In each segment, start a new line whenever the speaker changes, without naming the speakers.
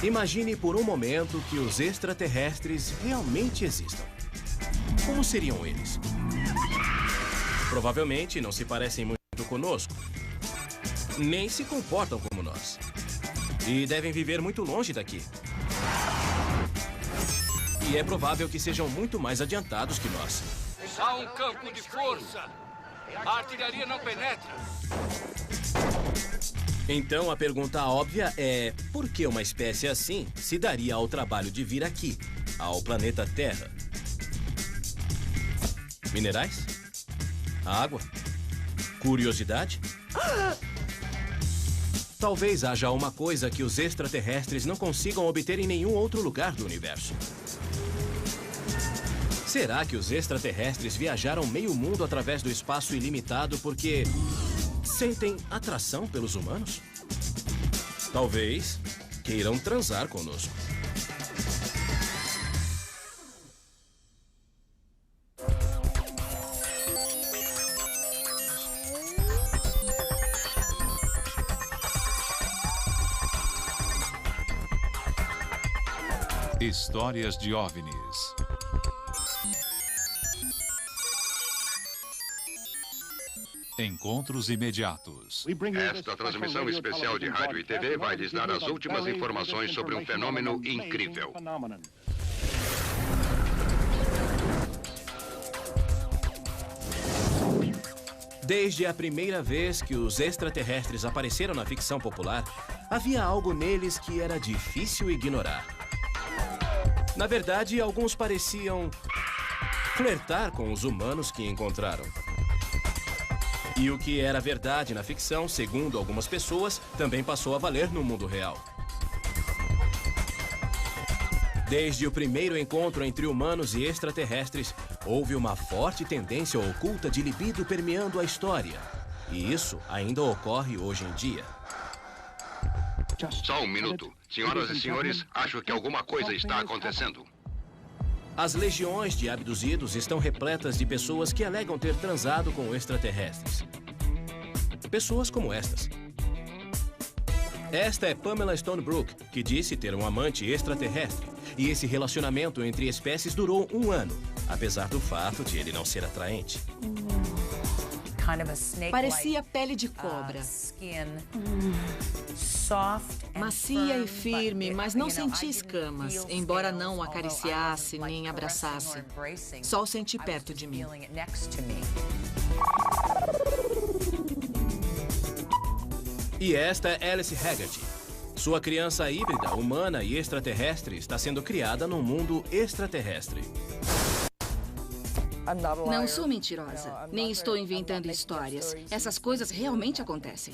Imagine por um momento que os extraterrestres realmente existam. Como seriam eles? Provavelmente não se parecem muito conosco, nem se comportam como nós. E devem viver muito longe daqui. E é provável que sejam muito mais adiantados que nós.
Há um campo de força. A artilharia não penetra.
Então a pergunta óbvia é: por que uma espécie assim se daria ao trabalho de vir aqui, ao planeta Terra? Minerais? Água? Curiosidade? Talvez haja uma coisa que os extraterrestres não consigam obter em nenhum outro lugar do universo. Será que os extraterrestres viajaram meio mundo através do espaço ilimitado porque sentem atração pelos humanos? Talvez queiram transar conosco.
Histórias de OVNIs. Encontros imediatos.
Esta transmissão especial de rádio e TV vai lhes dar as últimas informações sobre um fenômeno incrível.
Desde a primeira vez que os extraterrestres apareceram na ficção popular, havia algo neles que era difícil ignorar. Na verdade, alguns pareciam flertar com os humanos que encontraram. E o que era verdade na ficção, segundo algumas pessoas, também passou a valer no mundo real. Desde o primeiro encontro entre humanos e extraterrestres, houve uma forte tendência oculta de libido permeando a história. E isso ainda ocorre hoje em dia.
Só um minuto. Senhoras e senhores, acho que alguma coisa está acontecendo.
As legiões de abduzidos estão repletas de pessoas que alegam ter transado com extraterrestres. Pessoas como estas. Esta é Pamela Stonebrook, que disse ter um amante extraterrestre. E esse relacionamento entre espécies durou 1 ano, apesar do fato de ele não ser atraente.
Parecia pele de cobra. Macia e firme, mas não senti escamas, embora não o acariciasse nem abraçasse. Só o senti perto de mim.
E esta é Alice Haggerty. Sua criança híbrida, humana e extraterrestre está sendo criada num mundo extraterrestre.
Não sou mentirosa, nem estou inventando histórias. Essas coisas realmente acontecem.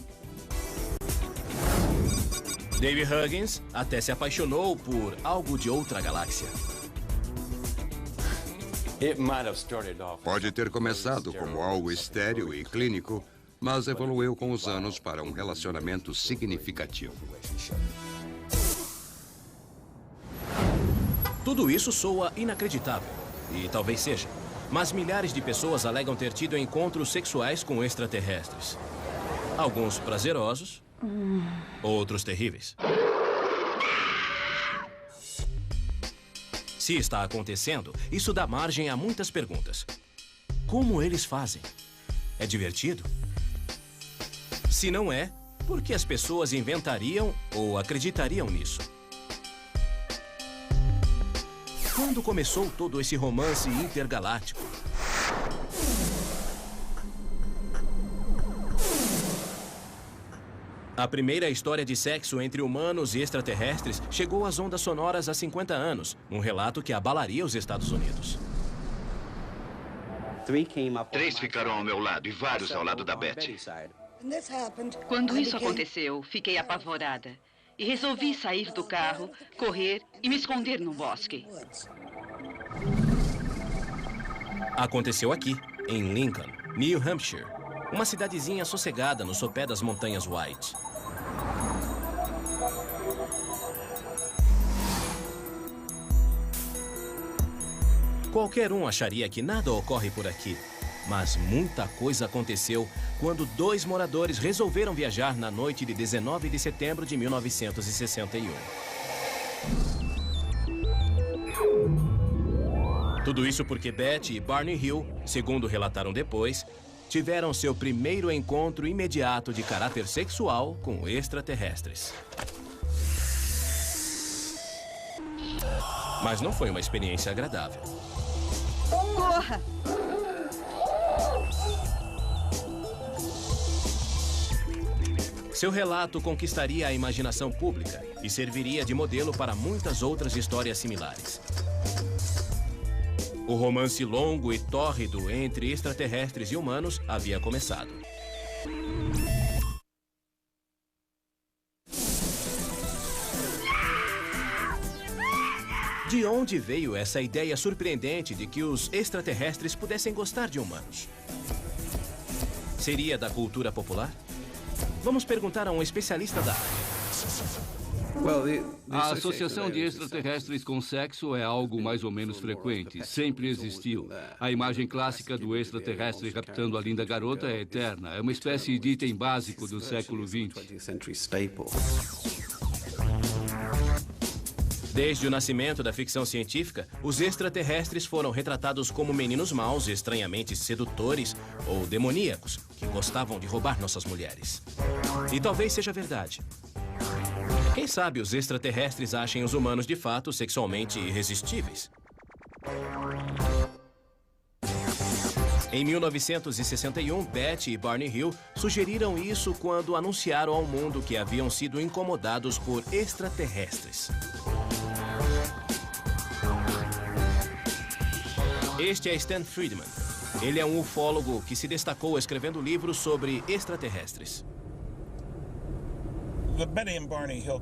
Dave Huggins até se apaixonou por algo de outra galáxia.
Pode ter começado como algo estéril e clínico, mas evoluiu com os anos para um relacionamento significativo.
Tudo isso soa inacreditável, e talvez seja. Mas milhares de pessoas alegam ter tido encontros sexuais com extraterrestres. Alguns prazerosos, outros terríveis. Se está acontecendo, isso dá margem a muitas perguntas. Como eles fazem? É divertido? Se não é, por que as pessoas inventariam ou acreditariam nisso? Quando começou todo esse romance intergaláctico? A primeira história de sexo entre humanos e extraterrestres chegou às ondas sonoras há 50 anos, um relato que abalaria os Estados Unidos.
3 ficaram ao meu lado e vários ao lado da Betty.
Quando isso aconteceu, fiquei apavorada. E resolvi sair do carro, correr e me esconder num bosque.
Aconteceu aqui, em Lincoln, New Hampshire. Uma cidadezinha sossegada no sopé das montanhas White. Qualquer um acharia que nada ocorre por aqui. Mas muita coisa aconteceu quando 2 moradores resolveram viajar na noite de 19 de setembro de 1961. Tudo isso porque Betty e Barney Hill, segundo relataram depois, tiveram seu primeiro encontro imediato de caráter sexual com extraterrestres. Mas não foi uma experiência agradável.
Corra!
Seu relato conquistaria a imaginação pública e serviria de modelo para muitas outras histórias similares. O romance longo e tórrido entre extraterrestres e humanos havia começado. De onde veio essa ideia surpreendente de que os extraterrestres pudessem gostar de humanos? Seria da cultura popular? Vamos perguntar a um especialista da área.
A associação de extraterrestres com sexo é algo mais ou menos frequente. Sempre existiu. A imagem clássica do extraterrestre raptando a linda garota é eterna. É uma espécie de item básico do século XX.
Desde o nascimento da ficção científica, os extraterrestres foram retratados como meninos maus, estranhamente sedutores ou demoníacos, que gostavam de roubar nossas mulheres. E talvez seja verdade. Quem sabe os extraterrestres achem os humanos de fato sexualmente irresistíveis? Em 1961, Betty e Barney Hill sugeriram isso quando anunciaram ao mundo que haviam sido incomodados por extraterrestres. Este é Stan Friedman. Ele é um ufólogo que se destacou escrevendo livros sobre extraterrestres.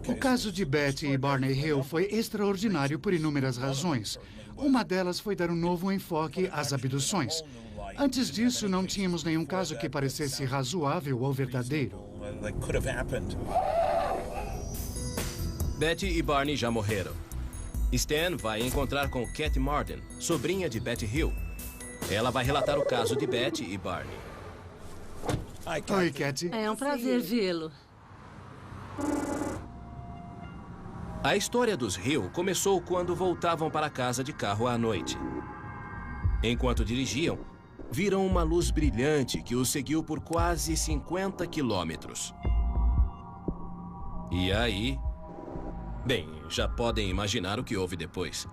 O caso de Betty e Barney Hill foi extraordinário por inúmeras razões. Uma delas foi dar um novo enfoque às abduções. Antes disso, não tínhamos nenhum caso que parecesse razoável ou verdadeiro.
Betty e Barney já morreram. Stan vai encontrar com Cat Marden, sobrinha de Betty Hill. Ela vai relatar o caso de Betty e Barney.
Oi, Cat.
É um prazer vê-lo.
A história dos Hill começou quando voltavam para casa de carro à noite. Enquanto dirigiam, viram uma luz brilhante que os seguiu por quase 50 quilômetros. E aí... Bem, já podem imaginar o que houve depois.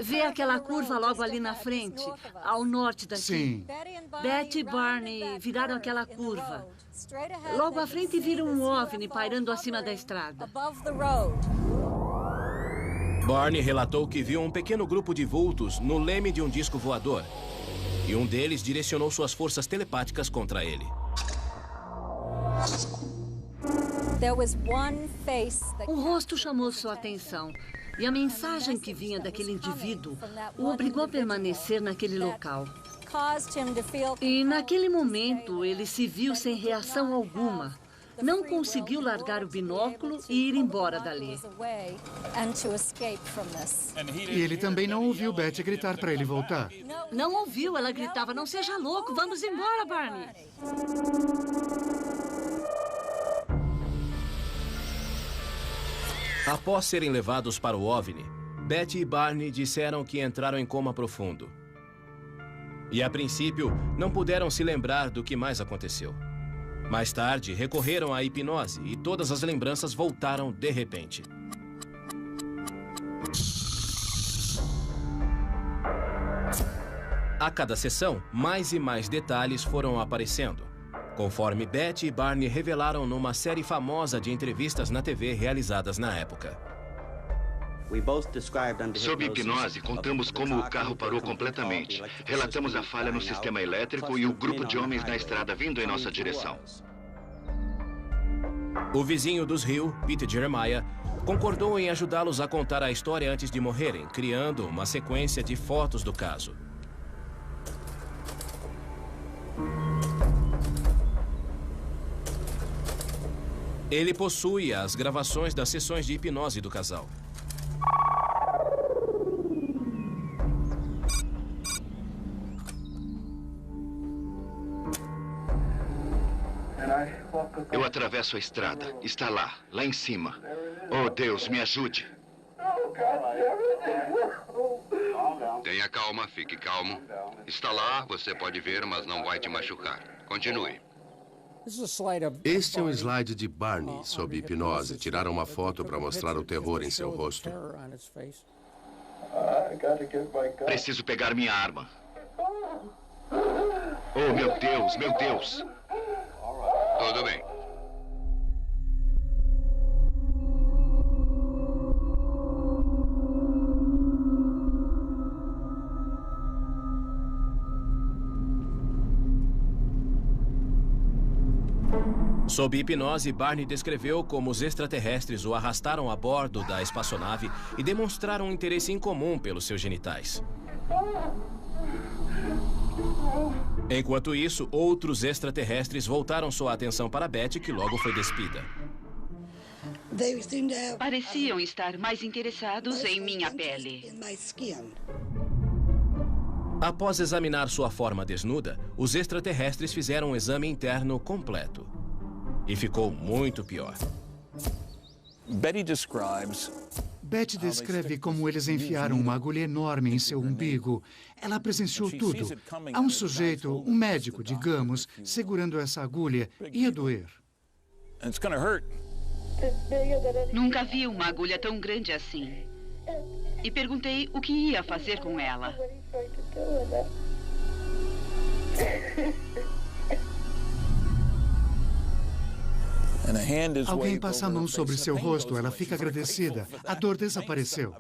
Vê aquela curva logo ali na frente, ao norte daqui?
Sim.
Betty e Barney viraram aquela curva. Logo à frente viram um OVNI pairando acima da estrada.
Barney relatou que viu um pequeno grupo de vultos no leme de um disco voador. E um deles direcionou suas forças telepáticas contra ele.
Um rosto chamou sua atenção. E a mensagem que vinha daquele indivíduo o obrigou a permanecer naquele local. E naquele momento ele se viu sem reação alguma. Não conseguiu largar o binóculo e ir embora dali.
E ele também não ouviu Betty gritar para ele voltar.
Não ouviu, ela gritava, não seja louco, vamos embora, Barney.
Após serem levados para o OVNI, Betty e Barney disseram que entraram em coma profundo. E, a princípio, não puderam se lembrar do que mais aconteceu. Mais tarde, recorreram à hipnose e todas as lembranças voltaram de repente. A cada sessão, mais e mais detalhes foram aparecendo, conforme Betty e Barney revelaram numa série famosa de entrevistas na TV realizadas na época.
Sob hipnose, contamos como o carro parou completamente. Relatamos a falha no sistema elétrico e o grupo de homens na estrada vindo em nossa direção.
O vizinho dos Hill, Peter Jeremiah, concordou em ajudá-los a contar a história antes de morrerem, criando uma sequência de fotos do caso. Ele possui as gravações das sessões de hipnose do casal.
Eu atravesso a estrada. Está lá em cima. Oh, Deus, me ajude.
Tenha calma, fique calmo. Está lá, você pode ver, mas não vai te machucar. Continue.
Este é um slide de Barney sob hipnose. Tiraram uma foto para mostrar o terror em seu rosto.
Preciso pegar minha arma. Oh, meu Deus, meu Deus.
Tudo bem.
Sob hipnose, Barney descreveu como os extraterrestres o arrastaram a bordo da espaçonave e demonstraram um interesse incomum pelos seus genitais. Enquanto isso, outros extraterrestres voltaram sua atenção para Betty, que logo foi despida.
Pareciam estar mais interessados em minha pele.
Após examinar sua forma desnuda, os extraterrestres fizeram um exame interno completo. E ficou muito pior.
Betty descreve como eles enfiaram uma agulha enorme em seu umbigo. Ela presenciou tudo. Há um sujeito, um médico, digamos, segurando essa agulha. Ia doer.
Nunca vi uma agulha tão grande assim. E perguntei o que ia fazer com ela.
Alguém passa a mão sobre seu rosto, ela fica agradecida. A dor desapareceu.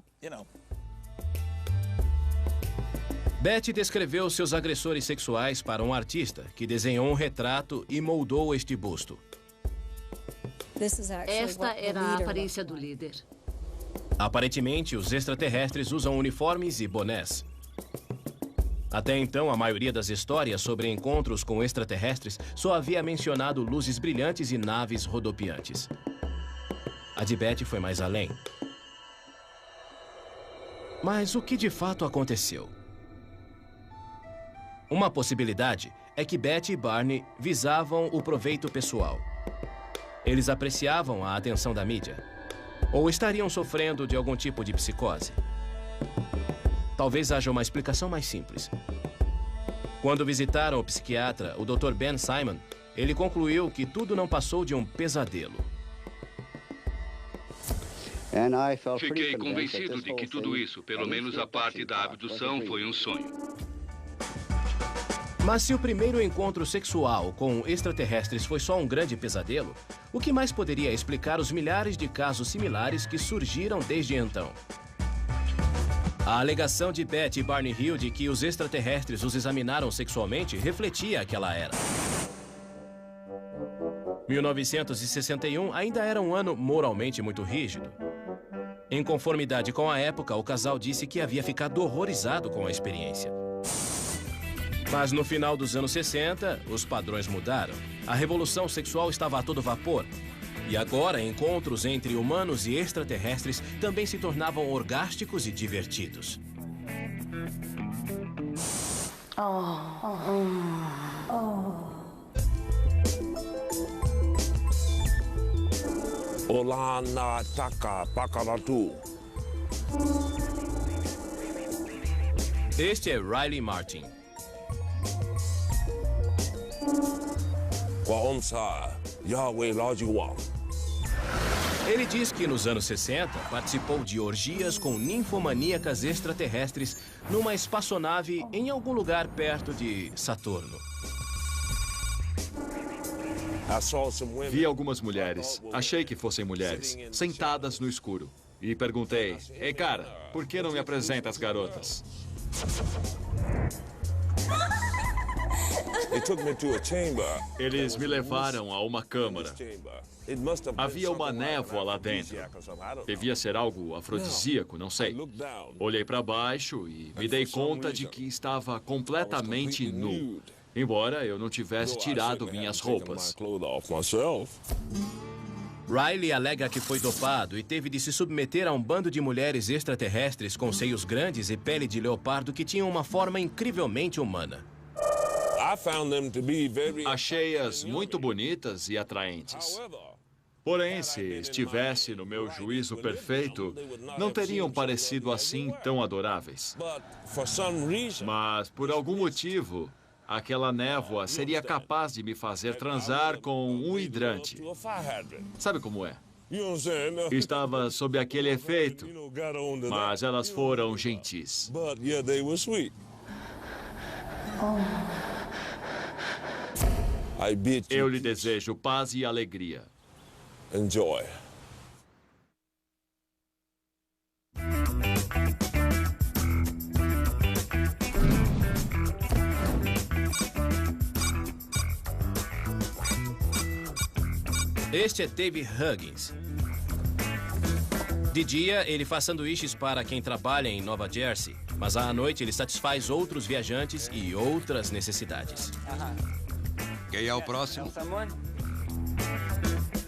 Betty descreveu seus agressores sexuais para um artista que desenhou um retrato e moldou este busto.
Esta era a aparência do líder.
Aparentemente, os extraterrestres usam uniformes e bonés. Até então, a maioria das histórias sobre encontros com extraterrestres só havia mencionado luzes brilhantes e naves rodopiantes. A de Betty foi mais além. Mas o que de fato aconteceu? Uma possibilidade é que Betty e Barney visavam o proveito pessoal. Eles apreciavam a atenção da mídia. Ou estariam sofrendo de algum tipo de psicose. Talvez haja uma explicação mais simples. Quando visitaram o psiquiatra, o Dr. Ben Simon, ele concluiu que tudo não passou de um pesadelo.
Fiquei convencido de que tudo isso, pelo menos a parte da abdução, foi um sonho.
Mas se o primeiro encontro sexual com extraterrestres foi só um grande pesadelo, o que mais poderia explicar os milhares de casos similares que surgiram desde então? A alegação de Betty e Barney Hill de que os extraterrestres os examinaram sexualmente refletia aquela era. 1961 ainda era um ano moralmente muito rígido. Em conformidade com a época, o casal disse que havia ficado horrorizado com a experiência. Mas no final dos anos 60, os padrões mudaram. A revolução sexual estava a todo vapor. E agora, encontros entre humanos e extraterrestres também se tornavam orgásticos e divertidos.
Olá na taka pakaratu.
Este é Riley Martin. Ele diz que nos anos 60 participou de orgias com ninfomaníacas extraterrestres numa espaçonave em algum lugar perto de Saturno.
Vi algumas mulheres, achei que fossem mulheres, sentadas no escuro. E perguntei, ei cara, por que não me apresenta as garotas? Eles me levaram a uma câmara. Havia uma névoa lá dentro. Devia ser algo afrodisíaco, não sei. Olhei para baixo e me dei conta de que estava completamente nu, embora eu não tivesse tirado minhas roupas.
Riley alega que foi dopado e teve de se submeter a um bando de mulheres extraterrestres com seios grandes e pele de leopardo que tinham uma forma incrivelmente humana.
Achei-as muito bonitas e atraentes. Porém, se estivesse no meu juízo perfeito, não teriam parecido assim tão adoráveis. Mas, por algum motivo, aquela névoa seria capaz de me fazer transar com um hidrante. Sabe como é? Estava sob aquele efeito, mas elas foram gentis. Eu lhe desejo paz e alegria.
Enjoy.
Este é Dave Huggins. De dia, ele faz sanduíches para quem trabalha em Nova Jersey, mas à noite ele satisfaz outros viajantes e outras necessidades.
Quem é o próximo?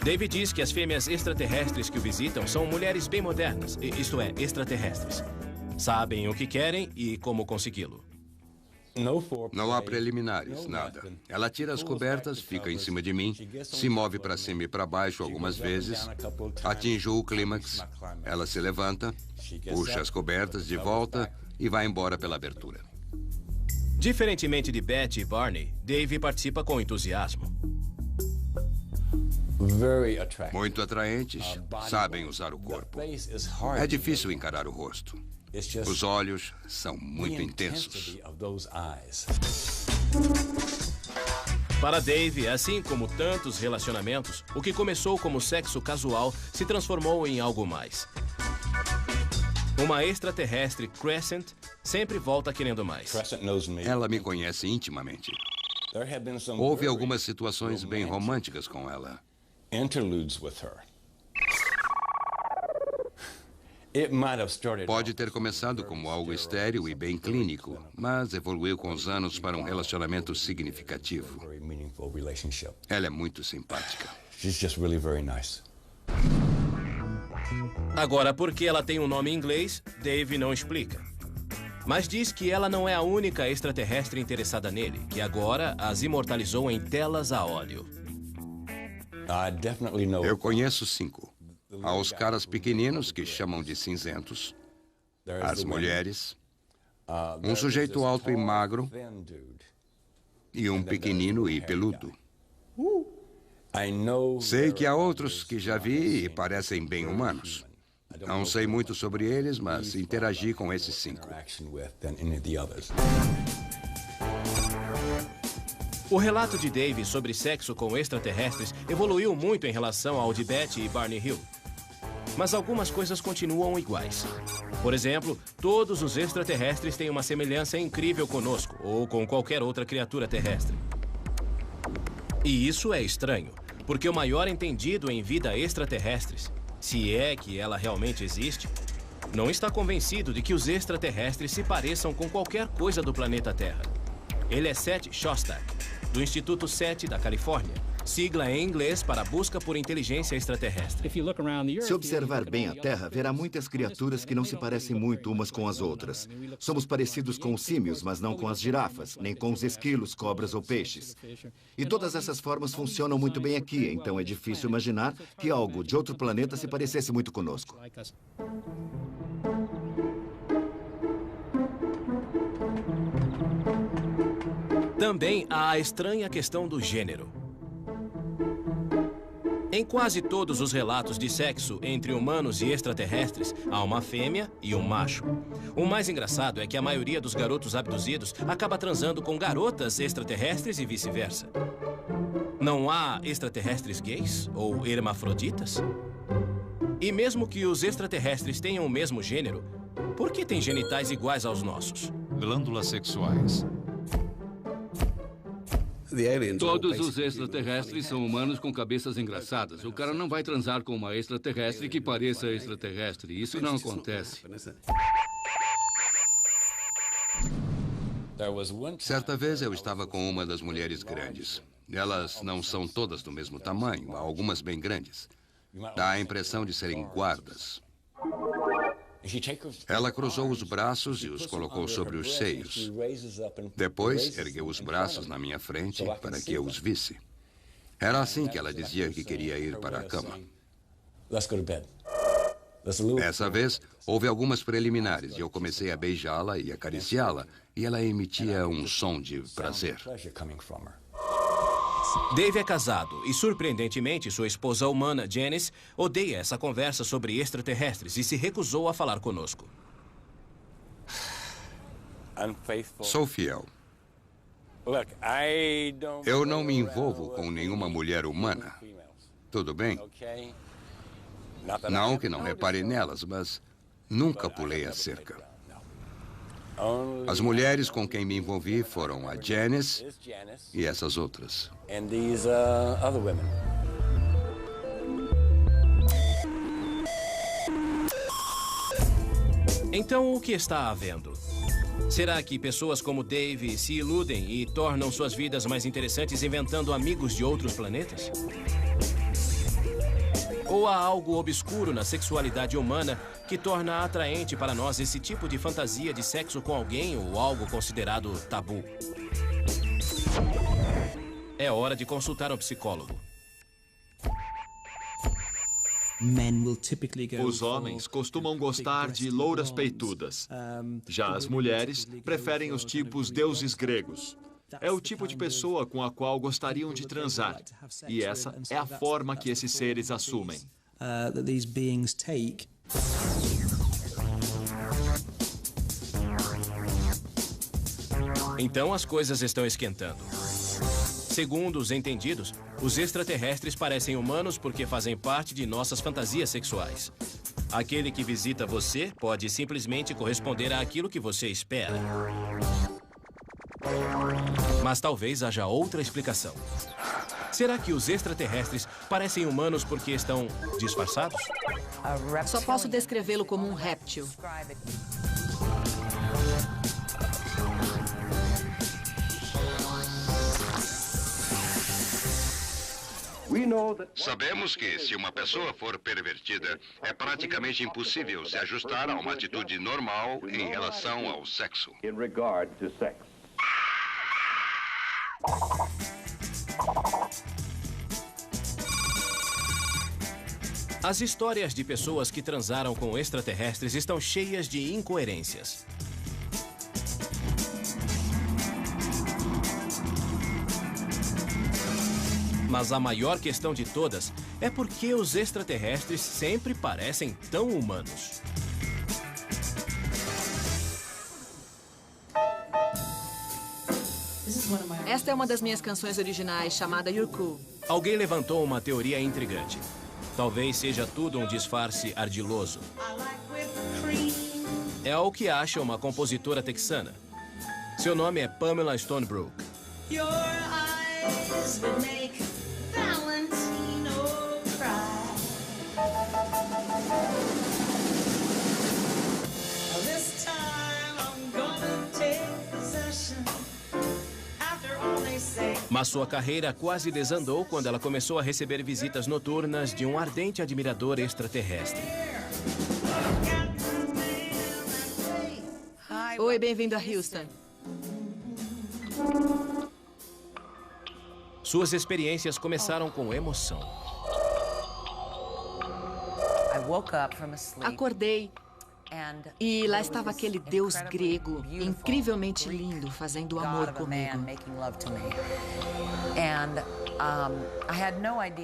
Dave diz que as fêmeas extraterrestres que o visitam são mulheres bem modernas, isto é, extraterrestres. Sabem o que querem e como consegui-lo.
Não há preliminares, nada. Ela tira as cobertas, fica em cima de mim, se move para cima e para baixo algumas vezes, atinge o clímax, ela se levanta, puxa as cobertas de volta e vai embora pela abertura.
Diferentemente de Betty e Barney, Dave participa com entusiasmo.
Muito atraentes, sabem usar o corpo. É difícil encarar o rosto. Os olhos são muito intensos.
Para Dave, assim como tantos relacionamentos, o que começou como sexo casual se transformou em algo mais. Uma extraterrestre, Crescent, sempre volta querendo mais.
Ela me conhece intimamente. Houve algumas situações bem românticas com ela. Pode ter começado como algo estéril e bem clínico, mas evoluiu com os anos para um relacionamento significativo. Ela é muito simpática.
Agora, por que ela tem um nome em inglês, Dave não explica. Mas diz que ela não é a única extraterrestre interessada nele, que agora as imortalizou em telas a óleo.
Eu conheço 5. Há os caras pequeninos, que chamam de cinzentos, as mulheres, um sujeito alto e magro e um pequenino e peludo. Sei que há outros que já vi e parecem bem humanos. Não sei muito sobre eles, mas interagi com esses 5.
O relato de Dave sobre sexo com extraterrestres evoluiu muito em relação ao de Betty e Barney Hill. Mas algumas coisas continuam iguais. Por exemplo, todos os extraterrestres têm uma semelhança incrível conosco ou com qualquer outra criatura terrestre. E isso é estranho, porque o maior entendido em vida extraterrestres, se é que ela realmente existe, não está convencido de que os extraterrestres se pareçam com qualquer coisa do planeta Terra. Ele é Seth Shostak, do Instituto SETI da Califórnia, sigla em inglês para busca por inteligência extraterrestre.
Se observar bem a Terra, verá muitas criaturas que não se parecem muito umas com as outras. Somos parecidos com os símios, mas não com as girafas, nem com os esquilos, cobras ou peixes. E todas essas formas funcionam muito bem aqui, então é difícil imaginar que algo de outro planeta se parecesse muito conosco.
Também há a estranha questão do gênero. Em quase todos os relatos de sexo entre humanos e extraterrestres, há uma fêmea e um macho. O mais engraçado é que a maioria dos garotos abduzidos acaba transando com garotas extraterrestres e vice-versa. Não há extraterrestres gays ou hermafroditas? E mesmo que os extraterrestres tenham o mesmo gênero, por que têm genitais iguais aos nossos?
Glândulas sexuais.
Todos os extraterrestres são humanos com cabeças engraçadas. O cara não vai transar com uma extraterrestre que pareça extraterrestre. Isso não acontece.
Certa vez eu estava com uma das mulheres grandes. Elas não são todas do mesmo tamanho, há algumas bem grandes. Dá a impressão de serem guardas. Ela cruzou os braços e os colocou sobre os seios. Depois, ergueu os braços na minha frente para que eu os visse. Era assim que ela dizia que queria ir para a cama. Dessa vez, houve algumas preliminares e eu comecei a beijá-la e acariciá-la, e ela emitia um som de prazer.
Dave é casado e, surpreendentemente, sua esposa humana, Janice, odeia essa conversa sobre extraterrestres e se recusou a falar conosco.
Sou fiel. Eu não me envolvo com nenhuma mulher humana. Tudo bem? Não que não repare nelas, mas nunca pulei a cerca. As mulheres com quem me envolvi foram a Janice e essas outras.
Então, o que está havendo? Será que pessoas como Dave se iludem e tornam suas vidas mais interessantes inventando amigos de outros planetas? Ou há algo obscuro na sexualidade humana que torna atraente para nós esse tipo de fantasia de sexo com alguém ou algo considerado tabu? É hora de consultar um psicólogo.
Os homens costumam gostar de louras peitudas. Já as mulheres preferem os tipos deuses gregos. É o tipo de pessoa com a qual gostariam de transar. E essa é a forma que esses seres assumem.
Então as coisas estão esquentando. Segundo os entendidos, os extraterrestres parecem humanos porque fazem parte de nossas fantasias sexuais. Aquele que visita você pode simplesmente corresponder àquilo que você espera. Mas talvez haja outra explicação. Será que os extraterrestres parecem humanos porque estão disfarçados?
Só posso descrevê-lo como um réptil.
Sabemos que, se uma pessoa for pervertida, é praticamente impossível se ajustar a uma atitude normal em relação ao sexo.
As histórias de pessoas que transaram com extraterrestres estão cheias de incoerências. Mas a maior questão de todas é por que os extraterrestres sempre parecem tão humanos.
Esta é uma das minhas canções originais, chamada You're Cool.
Alguém levantou uma teoria intrigante. Talvez seja tudo um disfarce ardiloso. É o que acha uma compositora texana. Seu nome é Pamela Stonebrook. Your eyes would make Valentino cry. This time I'm gonna take possession. Mas sua carreira quase desandou quando ela começou a receber visitas noturnas de um ardente admirador extraterrestre.
Oi, bem-vindo a Houston.
Suas experiências começaram com emoção.
Acordei e lá estava aquele deus grego, incrivelmente lindo, fazendo amor comigo.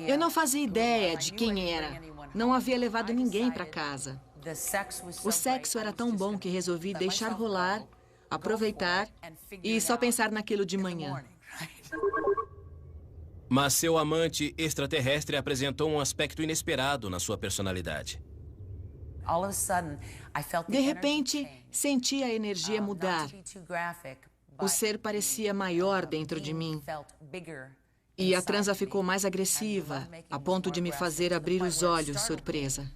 Eu não fazia ideia de quem era. Não havia levado ninguém para casa. O sexo era tão bom que resolvi deixar rolar, aproveitar e só pensar naquilo de manhã.
Mas seu amante extraterrestre apresentou um aspecto inesperado na sua personalidade.
De repente, senti a energia mudar. O ser parecia maior dentro de mim. E a transa ficou mais agressiva, a ponto de me fazer abrir os olhos, surpresa.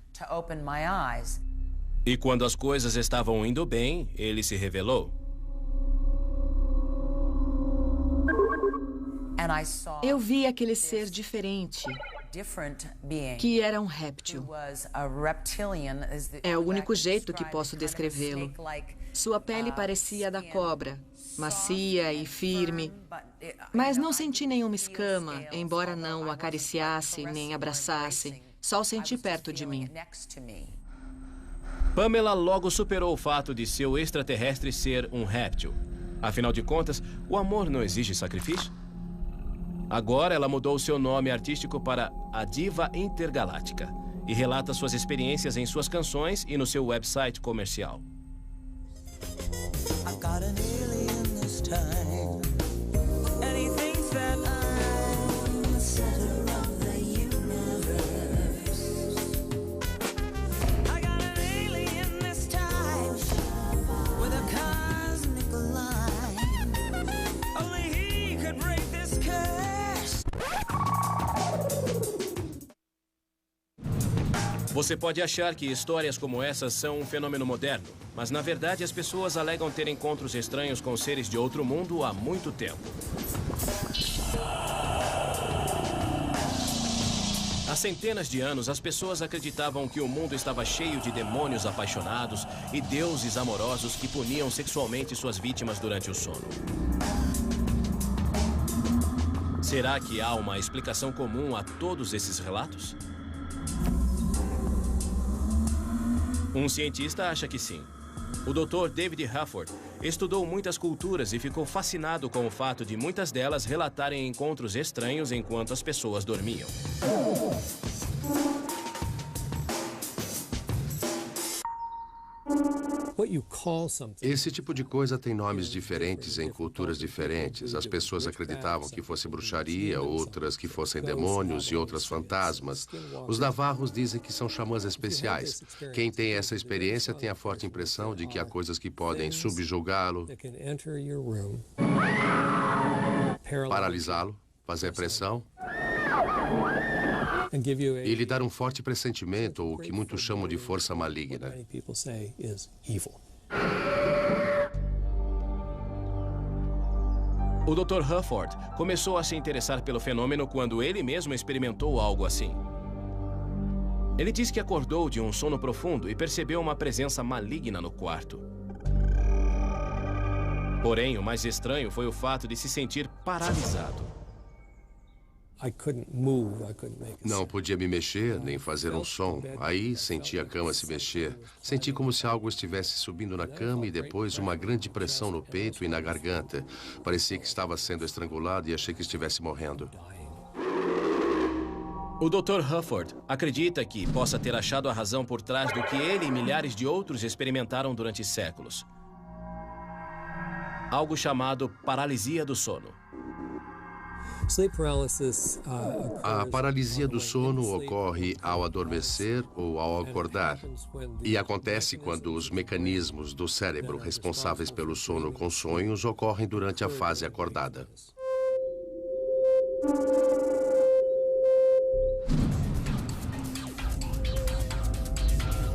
E quando as coisas estavam indo bem, ele se revelou.
Eu vi aquele ser diferente, que era um réptil. É o único jeito que posso descrevê-lo. Sua pele parecia a da cobra, macia e firme, mas não senti nenhuma escama, embora não o acariciasse nem abraçasse. Só o senti perto de mim.
Pamela logo superou o fato de seu extraterrestre ser um réptil. Afinal de contas, o amor não exige sacrifício? Agora ela mudou seu nome artístico para a Diva Intergaláctica e relata suas experiências em suas canções e no seu website comercial. I've got an alien this time, and he thinks that I'm the center of the universe. I got an alien this time, with a cosmic line. Only he could break this curse. Você pode achar que histórias como essas são um fenômeno moderno, mas na verdade as pessoas alegam ter encontros estranhos com seres de outro mundo há muito tempo. Há centenas de anos, as pessoas acreditavam que o mundo estava cheio de demônios apaixonados e deuses amorosos que puniam sexualmente suas vítimas durante o sono. Será que há uma explicação comum a todos esses relatos? Um cientista acha que sim. O Dr. David Hufford estudou muitas culturas e ficou fascinado com o fato de muitas delas relatarem encontros estranhos enquanto as pessoas dormiam.
Esse tipo de coisa tem nomes diferentes em culturas diferentes. As pessoas acreditavam que fosse bruxaria, outras que fossem demônios e outras fantasmas. Os navarros dizem que são xamãs especiais. Quem tem essa experiência tem a forte impressão de que há coisas que podem subjugá-lo, paralisá-lo, fazer pressão e lhe dar um forte pressentimento, ou o que muitos chamam de força maligna.
O Dr. Hufford começou a se interessar pelo fenômeno quando ele mesmo experimentou algo assim. Ele diz que acordou de um sono profundo e percebeu uma presença maligna no quarto. Porém, o mais estranho foi o fato de se sentir paralisado.
Não podia me mexer, nem fazer um som. Aí senti a cama se mexer. Senti como se algo estivesse subindo na cama e depois uma grande pressão no peito e na garganta. Parecia que estava sendo estrangulado e achei que estivesse morrendo.
O Dr. Hufford acredita que possa ter achado a razão por trás do que ele e milhares de outros experimentaram durante séculos. Algo chamado paralisia do sono.
A paralisia do sono ocorre ao adormecer ou ao acordar. E acontece quando os mecanismos do cérebro responsáveis pelo sono com sonhos ocorrem durante a fase acordada.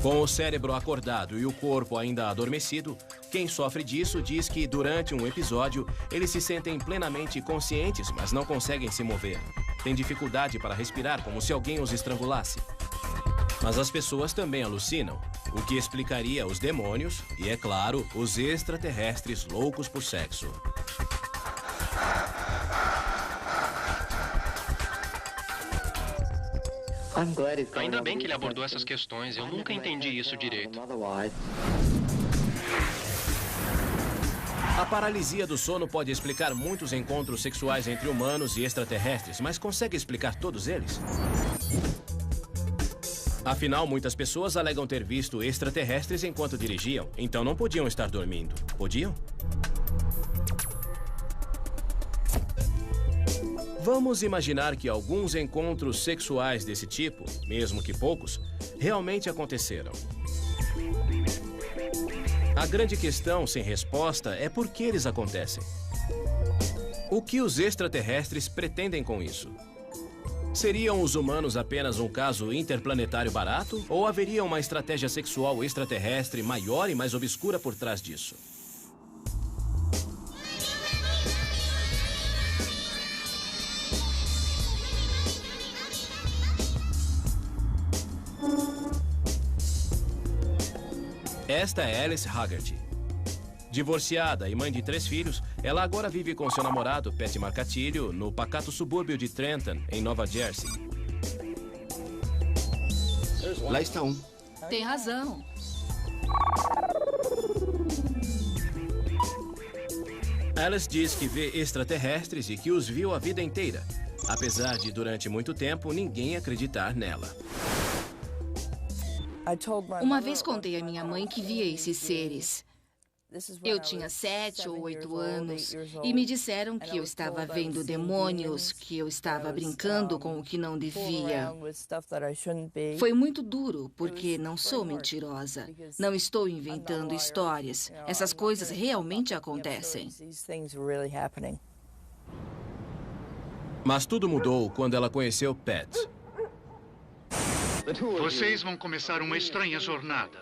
Com o cérebro acordado e o corpo ainda adormecido, quem sofre disso diz que, durante um episódio, eles se sentem plenamente conscientes, mas não conseguem se mover. Têm dificuldade para respirar, como se alguém os estrangulasse. Mas as pessoas também alucinam, o que explicaria os demônios e, é claro, os extraterrestres loucos por sexo.
Ainda bem que ele abordou essas questões. Eu nunca entendi isso direito.
A paralisia do sono pode explicar muitos encontros sexuais entre humanos e extraterrestres, mas consegue explicar todos eles? Afinal, muitas pessoas alegam ter visto extraterrestres enquanto dirigiam, então não podiam estar dormindo. Podiam? Vamos imaginar que alguns encontros sexuais desse tipo, mesmo que poucos, realmente aconteceram. A grande questão sem resposta é por que eles acontecem. O que os extraterrestres pretendem com isso? Seriam os humanos apenas um caso interplanetário barato? Ou haveria uma estratégia sexual extraterrestre maior e mais obscura por trás disso? Esta é Alice Haggerty. Divorciada e mãe de 3 filhos, ela agora vive com seu namorado, Pat Marcatillo, no pacato subúrbio de Trenton, em Nova Jersey.
Lá está um.
Tem razão.
Alice diz que vê extraterrestres e que os viu a vida inteira, apesar de, durante muito tempo, ninguém acreditar nela.
Uma vez contei à minha mãe que via esses seres. Eu tinha 7 ou 8 anos e me disseram que eu estava vendo demônios, que eu estava brincando com o que não devia. Foi muito duro, porque não sou mentirosa. Não estou inventando histórias. Essas coisas realmente acontecem.
Mas tudo mudou quando ela conheceu Pat.
Vocês vão começar uma estranha jornada.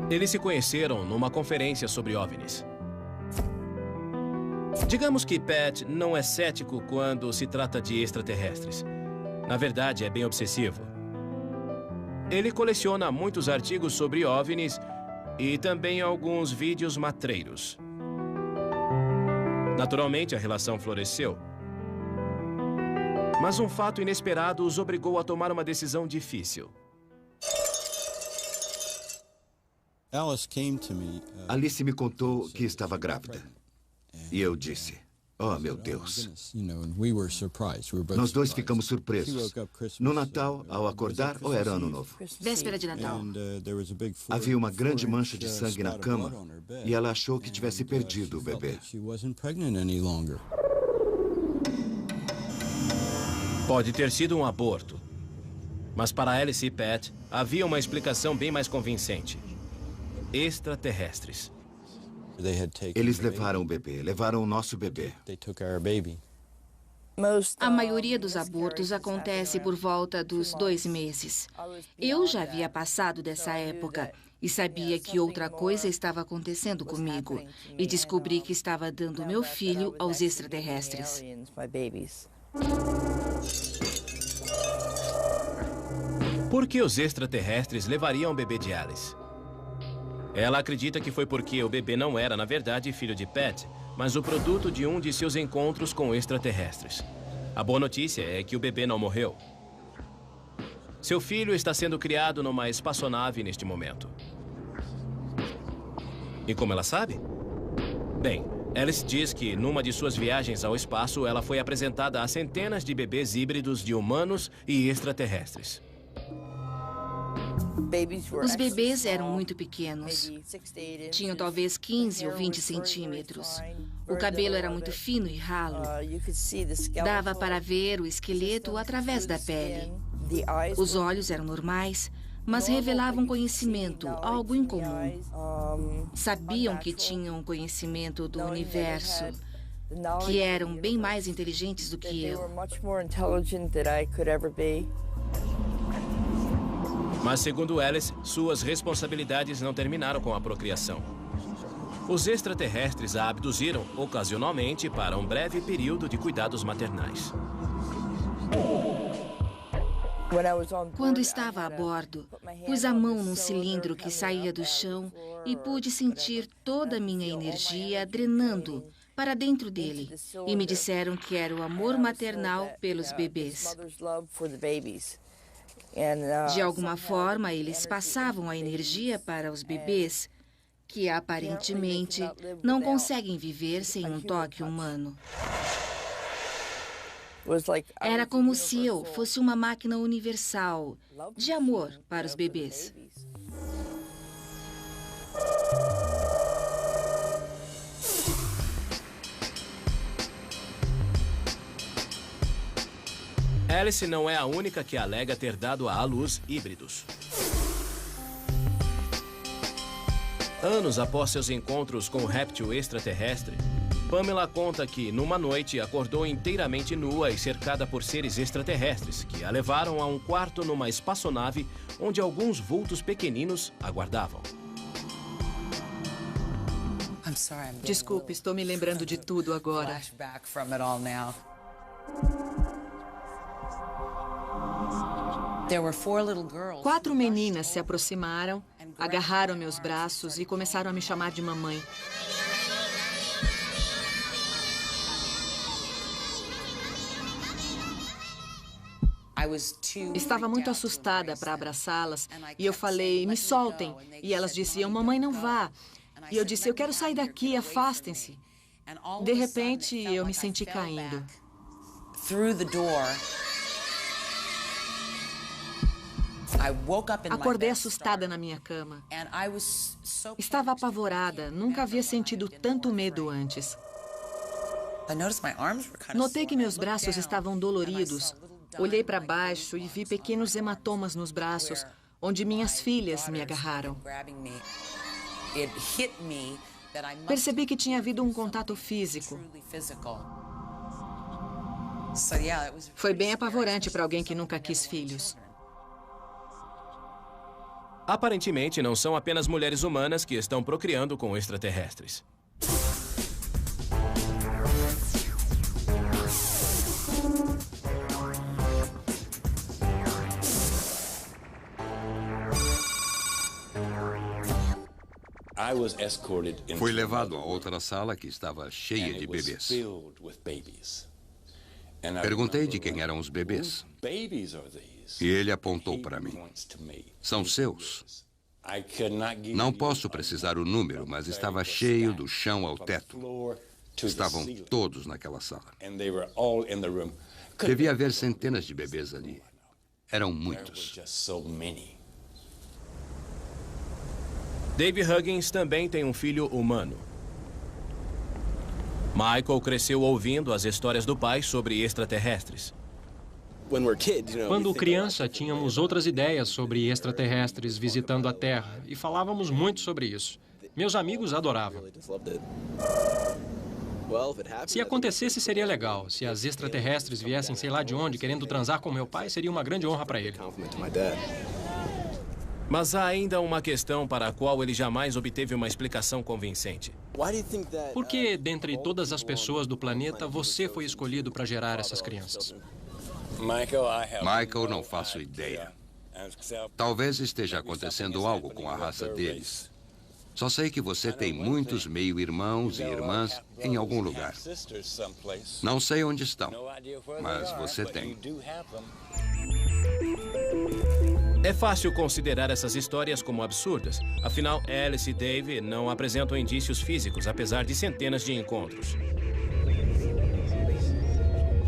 Eles se conheceram numa conferência sobre OVNIs. Digamos que Pat não é cético quando se trata de extraterrestres. Na verdade, é bem obsessivo. Ele coleciona muitos artigos sobre OVNIs e também alguns vídeos matreiros. Naturalmente, a relação floresceu. Mas um fato inesperado os obrigou a tomar uma decisão difícil.
Alice me contou que estava grávida. E eu disse, oh, meu Deus. Nós dois ficamos surpresos. No Natal, ao acordar, ou era Ano Novo?
Véspera de Natal.
Havia uma grande mancha de sangue na cama e ela achou que tivesse perdido o bebê.
Pode ter sido um aborto. Mas para Alice e Pat, havia uma explicação bem mais convincente. Extraterrestres.
Eles levaram o bebê, levaram o nosso bebê.
A maioria dos abortos acontece por volta dos 2 meses. Eu já havia passado dessa época e sabia que outra coisa estava acontecendo comigo. E descobri que estava dando meu filho aos extraterrestres.
Por que os extraterrestres levariam o bebê de Alice? Ela acredita que foi porque o bebê não era, na verdade, filho de Pat, mas o produto de um de seus encontros com extraterrestres. A boa notícia é que o bebê não morreu. Seu filho está sendo criado numa espaçonave neste momento. E como ela sabe? Bem, Alice diz que numa de suas viagens ao espaço, ela foi apresentada a centenas de bebês híbridos de humanos e extraterrestres.
Os bebês eram muito pequenos. Tinham talvez 15 ou 20 centímetros. O cabelo era muito fino e ralo. Dava para ver o esqueleto através da pele. Os olhos eram normais, mas revelavam conhecimento, algo incomum. Sabiam que tinham conhecimento do universo, que eram bem mais inteligentes do que eu.
Mas, segundo Alice, suas responsabilidades não terminaram com a procriação. Os extraterrestres a abduziram ocasionalmente para um breve período de cuidados maternais.
Quando estava a bordo, pus a mão num cilindro que saía do chão e pude sentir toda a minha energia drenando para dentro dele. E me disseram que era o amor maternal pelos bebês. De alguma forma, eles passavam a energia para os bebês, que aparentemente não conseguem viver sem um toque humano. Era como se eu fosse uma máquina universal de amor para os bebês.
Alice não é a única que alega ter dado à luz híbridos. Anos após seus encontros com o réptil extraterrestre, Pamela conta que, numa noite, acordou inteiramente nua e cercada por seres extraterrestres, que a levaram a um quarto numa espaçonave onde alguns vultos pequeninos aguardavam.
Desculpe, estou me lembrando de tudo agora. 4 meninas se aproximaram agarraram meus braços e começaram a me chamar de mamãe. Estava muito assustada para abraçá-las e eu falei, me soltem. E elas diziam, mamãe, não vá. E eu disse, eu quero sair daqui, afastem-se. De repente, eu me senti caindo. Acordei assustada na minha cama. Estava apavorada, nunca havia sentido tanto medo antes. Notei que meus braços estavam doloridos. Olhei para baixo e vi pequenos hematomas nos braços, onde minhas filhas me agarraram. Percebi que tinha havido um contato físico. Foi bem apavorante para alguém que nunca quis filhos.
Aparentemente, não são apenas mulheres humanas que estão procriando com extraterrestres.
Fui levado a outra sala que estava cheia de bebês. Perguntei de quem eram os bebês. E ele apontou para mim. São seus. Não posso precisar o número, mas estava cheio do chão ao teto. Estavam todos naquela sala. Devia haver centenas de bebês ali. Eram muitos.
Dave Huggins também tem um filho humano. Michael cresceu ouvindo as histórias do pai sobre extraterrestres.
Quando criança, tínhamos outras ideias sobre extraterrestres visitando a Terra e falávamos muito sobre isso. Meus amigos adoravam. Se acontecesse, seria legal. Se as extraterrestres viessem sei lá de onde, querendo transar com meu pai, seria uma grande honra para ele.
Mas há ainda uma questão para a qual ele jamais obteve uma explicação convincente.
Por que, dentre todas as pessoas do planeta, você foi escolhido para gerar essas crianças?
Michael, não faço ideia. Talvez esteja acontecendo algo com a raça deles. Só sei que você tem muitos meio-irmãos e irmãs em algum lugar. Não sei onde estão, mas você tem.
É fácil considerar essas histórias como absurdas. Afinal, Alice e Dave não apresentam indícios físicos, apesar de centenas de encontros.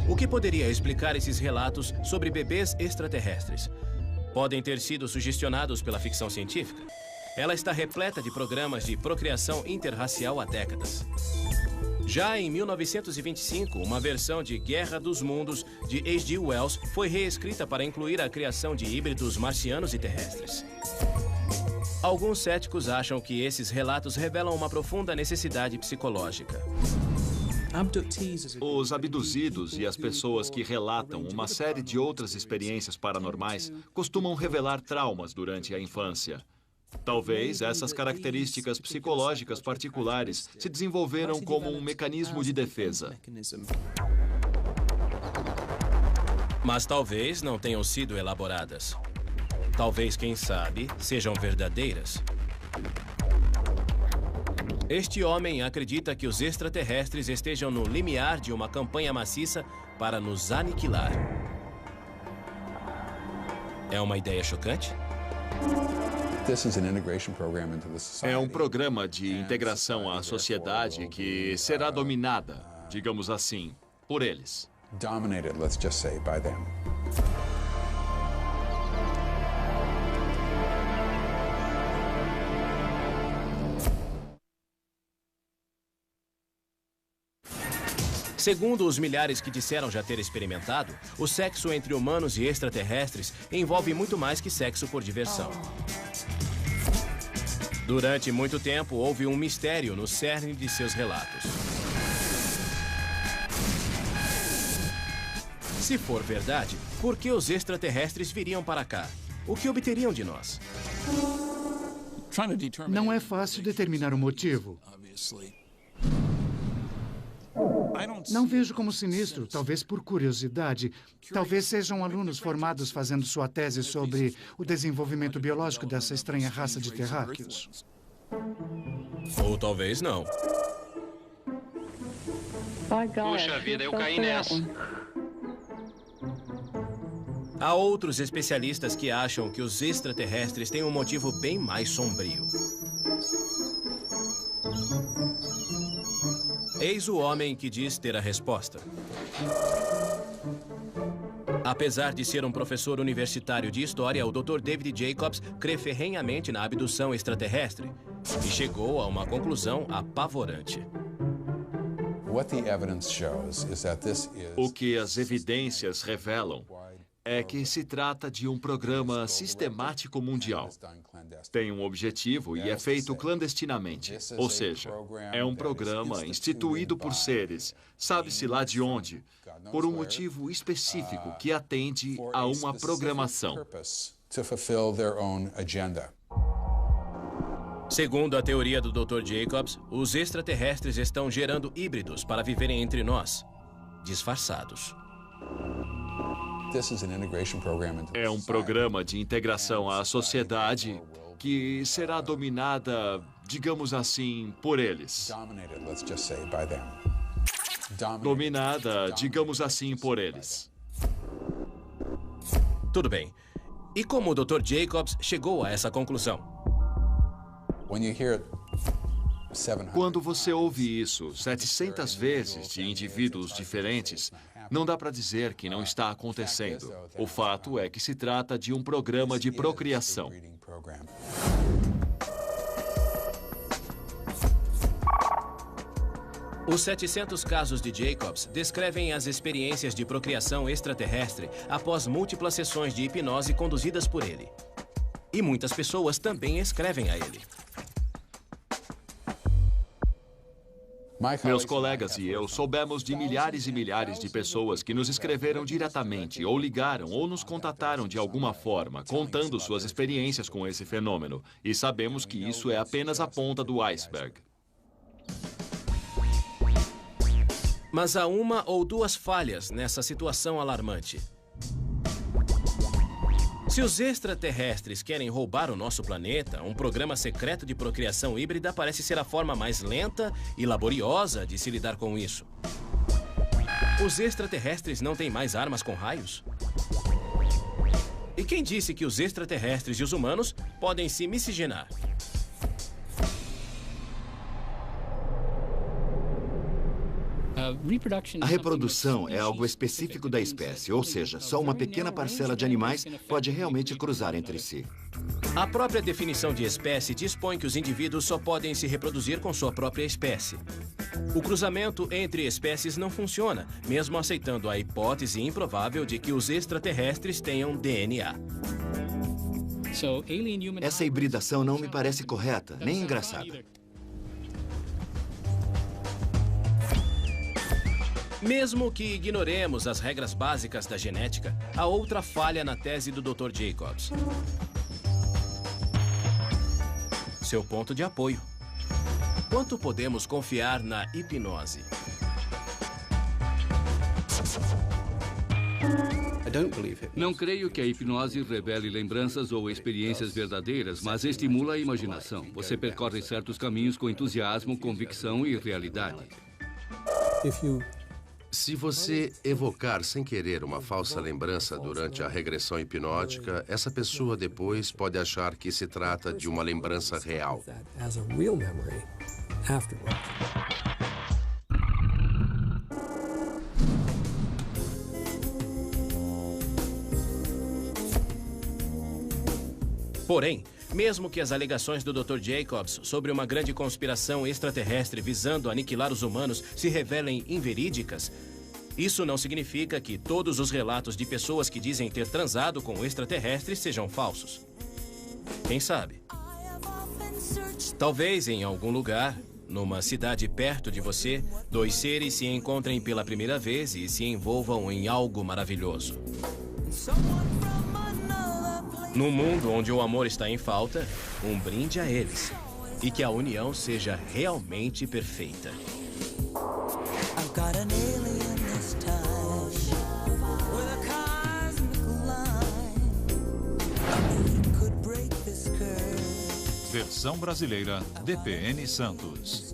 O que poderia explicar esses relatos sobre bebês extraterrestres? Podem ter sido sugestionados pela ficção científica? Ela está repleta de programas de procriação interracial há décadas. Já em 1925, uma versão de Guerra dos Mundos, de H.G. Wells, foi reescrita para incluir a criação de híbridos marcianos e terrestres. Alguns céticos acham que esses relatos revelam uma profunda necessidade psicológica.
Os abduzidos e as pessoas que relatam uma série de outras experiências paranormais costumam revelar traumas durante a infância. Talvez essas características psicológicas particulares se desenvolveram como um mecanismo de defesa.
Mas talvez não tenham sido elaboradas. Talvez, quem sabe, sejam verdadeiras. Este homem acredita que os extraterrestres estejam no limiar de uma campanha maciça para nos aniquilar. É uma ideia chocante?
É um programa de integração à sociedade que será dominada, digamos assim, por eles.
Segundo os milhares que disseram já ter experimentado, o sexo entre humanos e extraterrestres envolve muito mais que sexo por diversão. Durante muito tempo, houve um mistério no cerne de seus relatos. Se for verdade, por que os extraterrestres viriam para cá? O que obteriam de nós?
Não é fácil determinar o motivo. Não vejo como sinistro, talvez por curiosidade. Talvez sejam alunos formados fazendo sua tese sobre o desenvolvimento biológico dessa estranha raça de terráqueos.
Ou talvez não.
Puxa vida, eu caí nessa.
Há outros especialistas que acham que os extraterrestres têm um motivo bem mais sombrio. Eis o homem que diz ter a resposta. Apesar de ser um professor universitário de história, o Dr. David Jacobs crê ferrenhamente na abdução extraterrestre e chegou a uma conclusão apavorante.
O que as evidências revelam é que se trata de um programa sistemático mundial. Tem um objetivo e é feito clandestinamente. Ou seja, é um programa instituído por seres, sabe-se lá de onde, por um motivo específico que atende a uma programação.
Segundo a teoria do Dr. Jacobs, os extraterrestres estão gerando híbridos para viverem entre nós, disfarçados.
É um programa de integração à sociedade que será dominada, digamos assim, por eles. Dominada, digamos assim, por eles.
Tudo bem. E como o Dr. Jacobs chegou a essa conclusão?
Quando você ouve isso 700 vezes de indivíduos diferentes, não dá para dizer que não está acontecendo. O fato é que se trata de um programa de procriação.
Os 700 casos de Jacobs descrevem as experiências de procriação extraterrestre após múltiplas sessões de hipnose conduzidas por ele. E muitas pessoas também escrevem a ele.
Meus colegas e eu soubemos de milhares e milhares de pessoas que nos escreveram diretamente, ou ligaram, ou nos contataram de alguma forma, contando suas experiências com esse fenômeno. E sabemos que isso é apenas a ponta do iceberg.
Mas há uma ou duas falhas nessa situação alarmante. Se os extraterrestres querem roubar o nosso planeta, um programa secreto de procriação híbrida parece ser a forma mais lenta e laboriosa de se lidar com isso. Os extraterrestres não têm mais armas com raios? E quem disse que os extraterrestres e os humanos podem se miscigenar?
A reprodução é algo específico da espécie, ou seja, só uma pequena parcela de animais pode realmente cruzar entre si.
A própria definição de espécie dispõe que os indivíduos só podem se reproduzir com sua própria espécie. O cruzamento entre espécies não funciona, mesmo aceitando a hipótese improvável de que os extraterrestres tenham DNA.
Essa hibridação não me parece correta, nem engraçada.
Mesmo que ignoremos as regras básicas da genética, há outra falha na tese do Dr. Jacobs. Seu ponto de apoio. Quanto podemos confiar na hipnose?
Não creio que a hipnose revele lembranças ou experiências verdadeiras, mas estimula a imaginação. Você percorre certos caminhos com entusiasmo, convicção e realidade.
Se você evocar sem querer uma falsa lembrança durante a regressão hipnótica, essa pessoa depois pode achar que se trata de uma lembrança real.
Porém, mesmo que as alegações do Dr. Jacobs sobre uma grande conspiração extraterrestre visando aniquilar os humanos se revelem inverídicas, isso não significa que todos os relatos de pessoas que dizem ter transado com extraterrestres sejam falsos. Quem sabe? Talvez em algum lugar, numa cidade perto de você, dois seres se encontrem pela primeira vez e se envolvam em algo maravilhoso. Num mundo onde o amor está em falta, um brinde a eles. E que a união seja realmente perfeita.
Versão brasileira, DPN Santos.